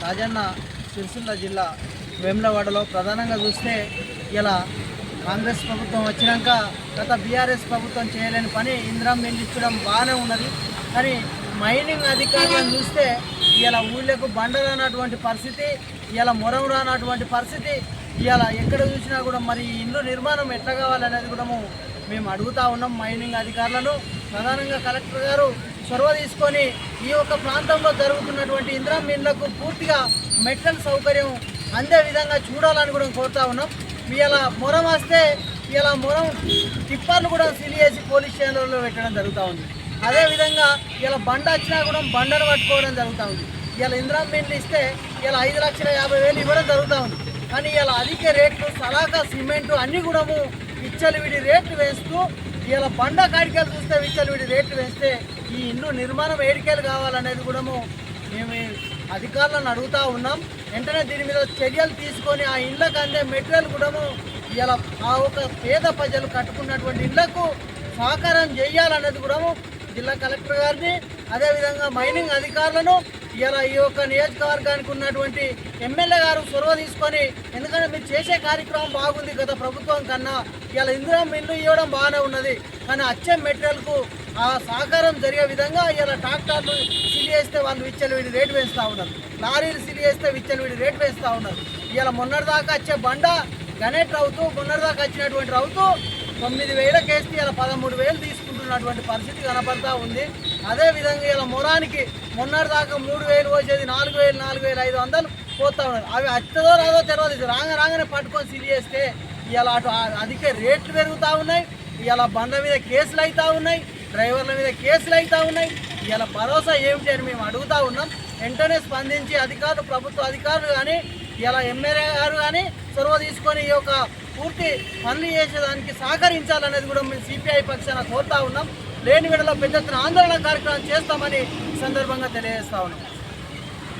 రాజన్న సిరిసిల్ల జిల్లా వేములవాడలో ప్రధానంగా చూస్తే ఇలా కాంగ్రెస్ ప్రభుత్వం వచ్చినాక గత బీఆర్ఎస్ ప్రభుత్వం చేయలేని పని ఇందిరమ్మ ఇల్లు ఇచ్చడం బాగానే ఉన్నది. కానీ మైనింగ్ అధికారులను చూస్తే ఇలా ఊళ్ళకు బండ రానటువంటి పరిస్థితి, ఇలా మొరం రానటువంటి పరిస్థితి, ఇలా ఎక్కడ చూసినా కూడా మరి ఇల్లు నిర్మాణం ఎట్లా కావాలనేది కూడా మేము అడుగుతూ ఉన్నాం మైనింగ్ అధికారులను. ప్రధానంగా కలెక్టర్ గారు చొరవ తీసుకొని ఈ యొక్క ప్రాంతంలో జరుగుతున్నటువంటి ఇందిరమ్మ ఇళ్లకు పూర్తిగా మెటల్ సౌకర్యం అందే విధంగా చూడాలని కూడా కోరుతా ఉన్నాం. ఇలా మొరం వస్తే ఇలా మొరం టిప్పర్లు కూడా సీల్ చేసి పోలీస్ స్టేషన్లలో పెట్టడం జరుగుతూ ఉంది. అదేవిధంగా ఇలా బండ వచ్చినా కూడా బండను పట్టుకోవడం జరుగుతూ ఉంది. ఇలా ఇందిరమ్మ ఇల్లు ఇస్తే ఇలా 5,50,000 ఇవ్వడం జరుగుతూ ఉంది. కానీ ఇలా అధిక రేట్లు సలాక సిమెంటు అన్నీ కూడా విచ్చలవిడి రేట్లు వేస్తూ ఇలా బండ కాడికలు చూస్తే విచ్చలవిడి రేట్లు వేస్తే ఈ ఇల్లు నిర్మాణం ఏడికేలు కావాలనేది కూడా మేము అధికారులను అడుగుతూ ఉన్నాం. వెంటనే దీని మీద చర్యలు తీసుకొని ఆ ఇళ్ళకు అందే మెటీరియల్ కూడా ఇలా ఆ ఒక పేద ప్రజలు కట్టుకున్నటువంటి ఇళ్లకు సహకారం చేయాలనేది కూడా జిల్లా కలెక్టర్ గారిని, అదేవిధంగా మైనింగ్ అధికారులను ఇలా ఈ యొక్క నియోజకవర్గానికి ఉన్నటువంటి ఎమ్మెల్యే గారు చొరవ తీసుకొని, ఎందుకంటే మీరు చేసే కార్యక్రమం బాగుంది గత ప్రభుత్వం కన్నా, ఇలా ఇందిరమ్మ ఇల్లు ఇవ్వడం బాగానే ఉన్నది. కానీ వచ్చే మెటీరియల్కు ఆ సహకారం జరిగే విధంగా ఇలా ట్రాక్టర్లు సిలి చేస్తే వాళ్ళు విచ్చలవిడి రేటు వేస్తూ ఉన్నారు, లారీలు సిలి చేస్తే విచ్చలవిడి రేటు వేస్తూ ఉన్నారు. ఇలా మొన్నటిదాకా వచ్చే బండ గణేట్ రౌతు, మొన్నటిదాకా వచ్చినటువంటి రౌతు 9,000 కేస్తే ఇలా 13,000 తీసుకుంటున్నటువంటి పరిస్థితి కనపడతా ఉంది. అదేవిధంగా ఇలా మొరానికి మొన్నటిదాకా 3,000 వచ్చేది 4,000, 4,500 పోతా ఉన్నారు. అవి అచ్చదో రాదో తెలియదు, రాగానే పట్టుకొని సిలి చేస్తే ఇలా అటు అధిక రేట్లు పెరుగుతూ ఉన్నాయి. ఇలా బండ్ల మీద కేసులు అవుతూ ఉన్నాయి, డ్రైవర్ల మీద కేసులు అవుతూ ఉన్నాయి. ఇలా భరోసా ఏమిటి అని మేము అడుగుతూ ఉన్నాం. వెంటనే స్పందించి అధికారులు, ప్రభుత్వ అధికారులు కానీ ఇలా ఎమ్మెల్యే గారు కానీ చొరవ తీసుకొని ఈ యొక్క పూర్తి పనులు చేసేదానికి సహకరించాలనేది కూడా మేము సిపిఐ పక్షాన కోరుతా ఉన్నాం. లేని వేళలో పెద్ద ఎత్తున ఆందోళన కార్యక్రమం చేస్తామని సందర్భంగా తెలియజేస్తా ఉన్నాం.